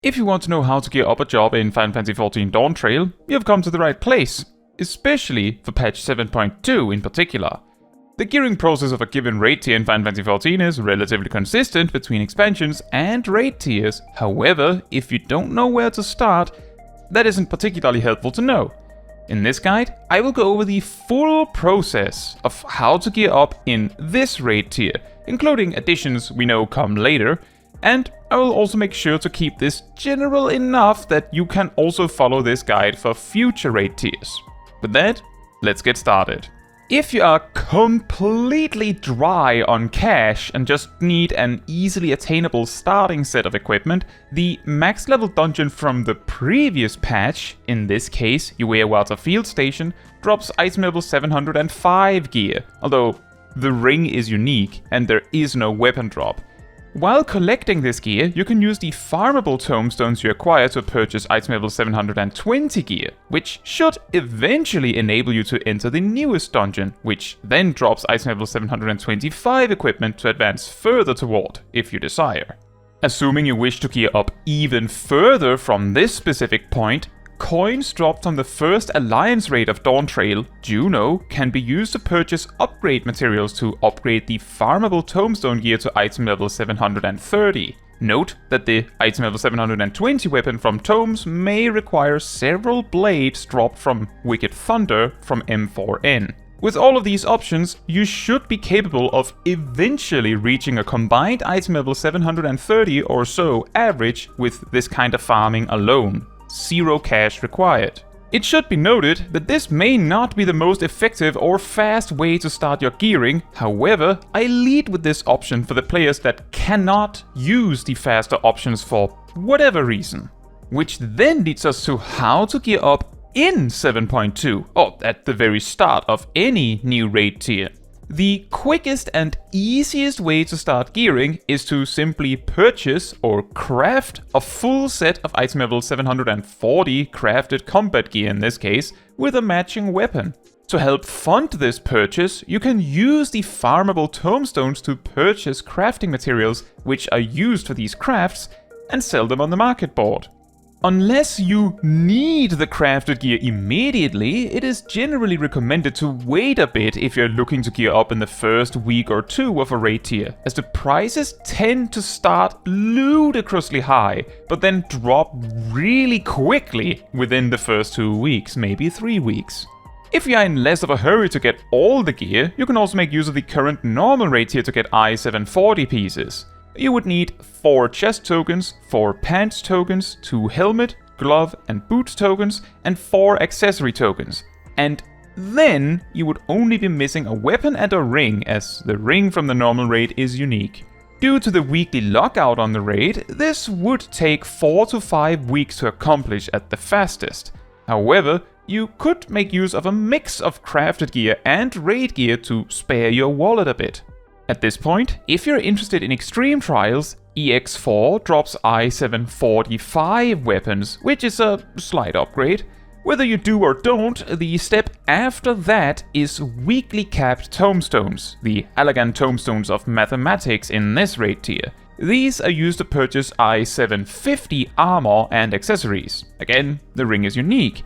If you want to know how to gear up a job in Final Fantasy XIV Dawntrail, you've come to the right place, especially for patch 7.2 in particular. The gearing process of a given raid tier in Final Fantasy XIV is relatively consistent between expansions and raid tiers. However, if you don't know where to start, that isn't particularly helpful to know. In this guide, I will go over the full process of how to gear up in this raid tier, including additions we know come later, and I will also make sure to keep this general enough that you can also follow this guide for future raid tiers. With that, let's get started. If you are completely dry on cash and just need an easily attainable starting set of equipment, the max level dungeon from the previous patch, in this case Uewater Field Station, drops item level 705 gear, although the ring is unique and there is no weapon drop. While collecting this gear, you can use the farmable tomestones you acquire to purchase item level 720 gear, which should eventually enable you to enter the newest dungeon, which then drops item level 725 equipment to advance further toward, if you desire. Assuming you wish to gear up even further from this specific point, coins dropped on the first Alliance raid of Dawntrail, Juno, can be used to purchase upgrade materials to upgrade the farmable tomestone gear to item level 730. Note that the item level 720 weapon from Tomes may require several blades dropped from Wicked Thunder from M4N. With all of these options, you should be capable of eventually reaching a combined item level 730 or so average with this kind of farming alone. Zero cash required. It should be noted that this may not be the most effective or fast way to start your gearing, however, I lead with this option for the players that cannot use the faster options for whatever reason. Which then leads us to how to gear up in 7.2, or at the very start of any new raid tier. The quickest and easiest way to start gearing is to simply purchase or craft a full set of item level 740 crafted combat gear in this case, with a matching weapon. To help fund this purchase, you can use the farmable tomestones to purchase crafting materials which are used for these crafts and sell them on the market board. Unless you need the crafted gear immediately, it is generally recommended to wait a bit if you're looking to gear up in the first week or two of a raid tier, as the prices tend to start ludicrously high, but then drop really quickly within the first 2 weeks, maybe 3 weeks. If you are in less of a hurry to get all the gear, you can also make use of the current normal raid tier to get I-740 pieces. You would need 4 chest tokens, 4 pants tokens, 2 helmet, glove and boot tokens, and 4 accessory tokens. And then you would only be missing a weapon and a ring, as the ring from the normal raid is unique. Due to the weekly lockout on the raid, this would take 4 to 5 weeks to accomplish at the fastest. However, you could make use of a mix of crafted gear and raid gear to spare your wallet a bit. At this point, if you're interested in extreme trials, EX4 drops I-745 weapons, which is a slight upgrade. Whether you do or don't, the step after that is weekly capped tomestones, the elegant tomestones of mathematics in this raid tier. These are used to purchase I-750 armor and accessories. Again, the ring is unique.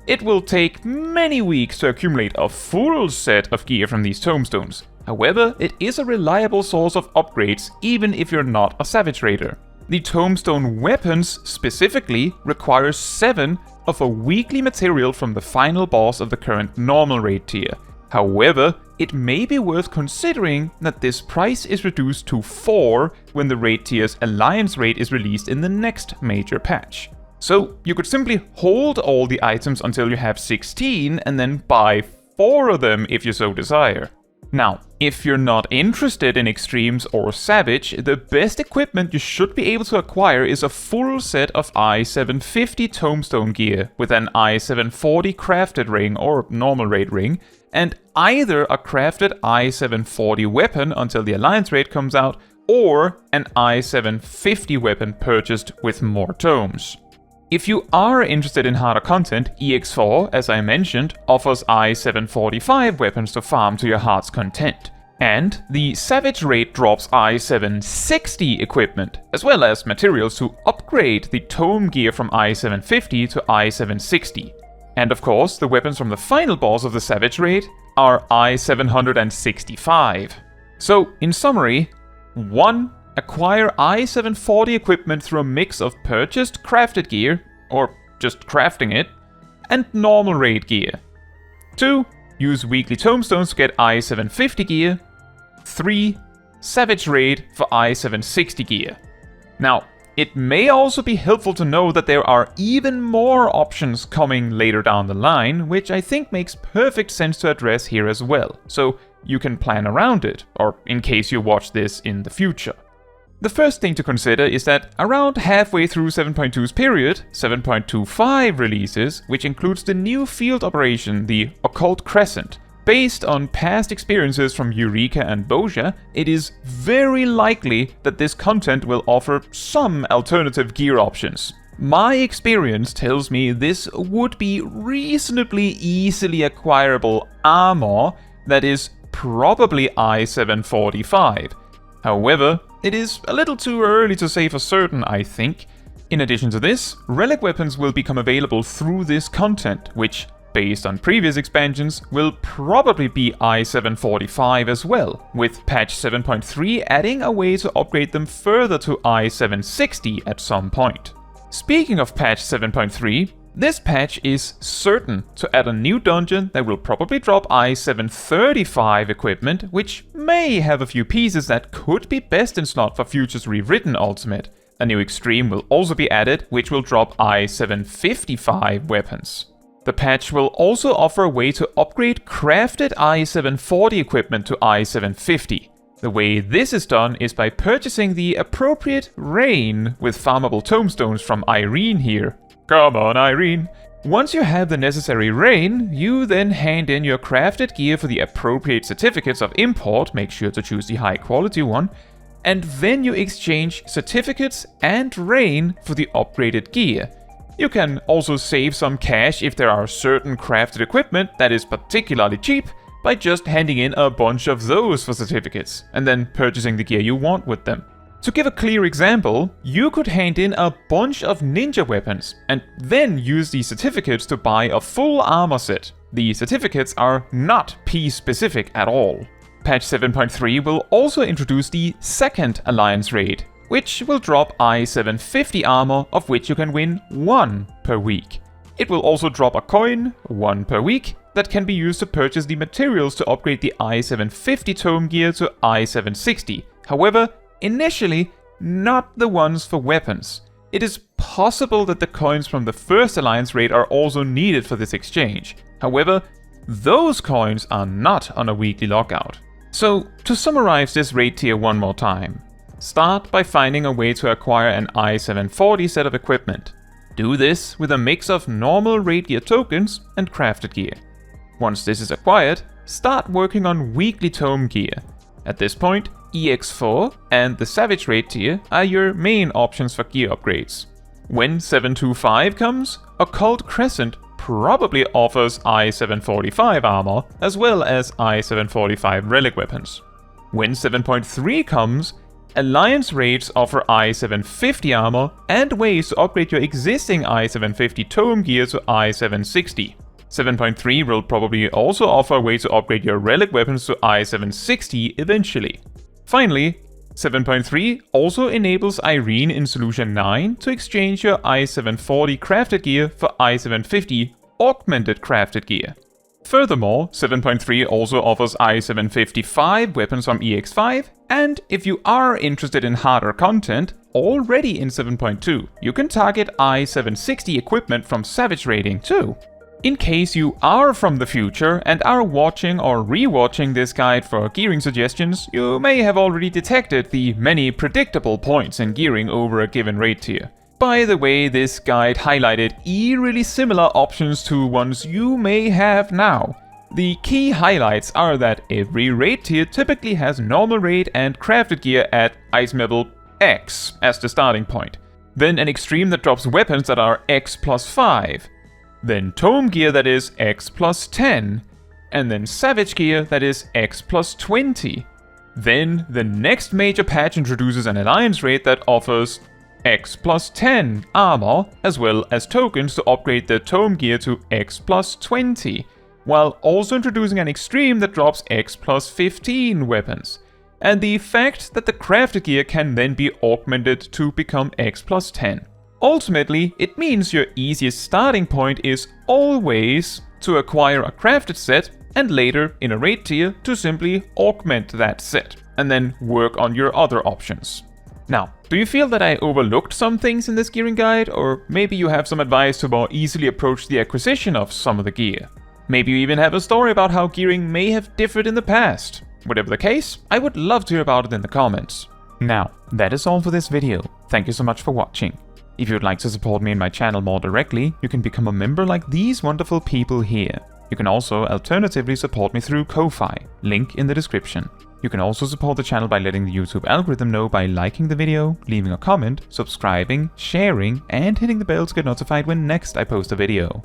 It will take many weeks to accumulate a full set of gear from these tomestones. However, it is a reliable source of upgrades even if you're not a Savage Raider. The Tomestone weapons specifically require 7 of a weekly material from the final boss of the current normal raid tier. However, it may be worth considering that this price is reduced to 4 when the raid tier's Alliance raid is released in the next major patch. So you could simply hold all the items until you have 16 and then buy 4 of them if you so desire. Now, if you're not interested in extremes or Savage, the best equipment you should be able to acquire is a full set of I-750 Tomestone gear with an I-740 crafted ring or normal raid ring, and either a crafted I-740 weapon until the Alliance raid comes out, or an I-750 weapon purchased with more tomes. If you are interested in harder content, EX4, as I mentioned, offers I-745 weapons to farm to your heart's content. And the Savage Raid drops I-760 equipment, as well as materials to upgrade the Tome gear from I-750 to I-760. And of course, the weapons from the final boss of the Savage Raid are I-765. So, in summary, 1. Acquire I-740 equipment through a mix of purchased crafted gear, or just crafting it, and normal raid gear. 2. Use weekly tomestones to get I-750 gear. 3. Savage Raid for I-760 gear. Now, it may also be helpful to know that there are even more options coming later down the line, which I think makes perfect sense to address here as well, so you can plan around it, or in case you watch this in the future. The first thing to consider is that around halfway through 7.2's period, 7.25 releases, which includes the new field operation, the Occult Crescent. Based on past experiences from Eureka and Bozja, it is very likely that this content will offer some alternative gear options. My experience tells me this would be reasonably easily acquirable armor that is probably I-745. However, it is a little too early to say for certain, I think. In addition to this, relic weapons will become available through this content, which, based on previous expansions, will probably be I-745 as well, with patch 7.3 adding a way to upgrade them further to I-760 at some point. Speaking of patch 7.3, this patch is certain to add a new dungeon that will probably drop I-735 equipment, which may have a few pieces that could be best in slot for Future's rewritten ultimate. A new extreme will also be added, which will drop I-755 weapons. The patch will also offer a way to upgrade crafted I-740 equipment to I-750. The way this is done is by purchasing the appropriate rain with farmable tomestones from Irene here. Come on, Irene! Once you have the necessary rain, you then hand in your crafted gear for the appropriate certificates of import, make sure to choose the high quality one, and then you exchange certificates and rain for the upgraded gear. You can also save some cash if there are certain crafted equipment that is particularly cheap by just handing in a bunch of those for certificates, and then purchasing the gear you want with them. To give a clear example, you could hand in a bunch of ninja weapons, and then use the certificates to buy a full armor set. The certificates are not piece-specific at all. Patch 7.3 will also introduce the second Alliance raid, which will drop I-750 armor, of which you can win 1 per week. It will also drop a coin, 1 per week, that can be used to purchase the materials to upgrade the I-750 Tome gear to I-760. However, initially, not the ones for weapons. It is possible that the coins from the first Alliance raid are also needed for this exchange. However, those coins are not on a weekly lockout. So, to summarize this raid tier one more time. Start by finding a way to acquire an I-740 set of equipment. Do this with a mix of normal raid gear tokens and crafted gear. Once this is acquired, start working on weekly Tome gear. At this point, EX4 and the Savage Raid tier are your main options for gear upgrades. When 7.25 comes, Occult Crescent probably offers I-745 armor, as well as I-745 relic weapons. When 7.3 comes, Alliance raids offer I-750 armor and ways to upgrade your existing I-750 Tome gear to I-760. 7.3 will probably also offer a way to upgrade your relic weapons to I-760 eventually. Finally, 7.3 also enables Irene in Solution 9 to exchange your I-740 crafted gear for I-750 Augmented Crafted Gear. Furthermore, 7.3 also offers I-755 weapons from EX5, and if you are interested in harder content, already in 7.2, you can target I-760 equipment from Savage Raiding too. In case you are from the future and are watching or rewatching this guide for gearing suggestions, you may have already detected the many predictable points in gearing over a given raid tier. By the way, this guide highlighted eerily similar options to ones you may have now. The key highlights are that every raid tier typically has normal raid and crafted gear at item level X as the starting point. Then an extreme that drops weapons that are X plus 5. Then Tome gear that is X plus 10. and then Savage Gear that is X plus 20. Then the next major patch introduces an alliance raid that offers X plus 10 armor, as well as tokens to upgrade their Tome gear to X plus 20, while also introducing an extreme that drops X plus 15 weapons. And the fact that the crafted gear can then be augmented to become X plus 10. Ultimately, it means your easiest starting point is always to acquire a crafted set and later in a raid tier to simply augment that set and then work on your other options. Now, do you feel that I overlooked some things in this gearing guide, or maybe you have some advice to more easily approach the acquisition of some of the gear? Maybe you even have a story about how gearing may have differed in the past. Whatever the case, I would love to hear about it in the comments. Now, that is all for this video. Thank you so much for watching. If you would like to support me and my channel more directly, you can become a member like these wonderful people here. You can also alternatively support me through Ko-Fi, link in the description. You can also support the channel by letting the YouTube algorithm know by liking the video, leaving a comment, subscribing, sharing, and hitting the bell to get notified when next I post a video.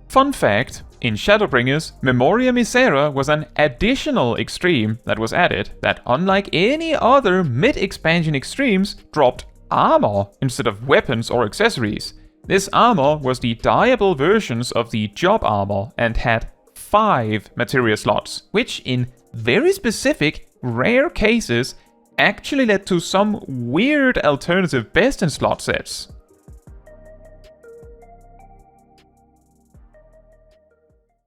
Fun fact, in Shadowbringers, Memoria Misera was an additional extreme that was added that, unlike any other mid-expansion extremes, dropped armor instead of weapons or accessories. This armor was the dyeable versions of the job armor and had 5 materia slots, which in very specific, rare cases actually led to some weird alternative best in slot sets.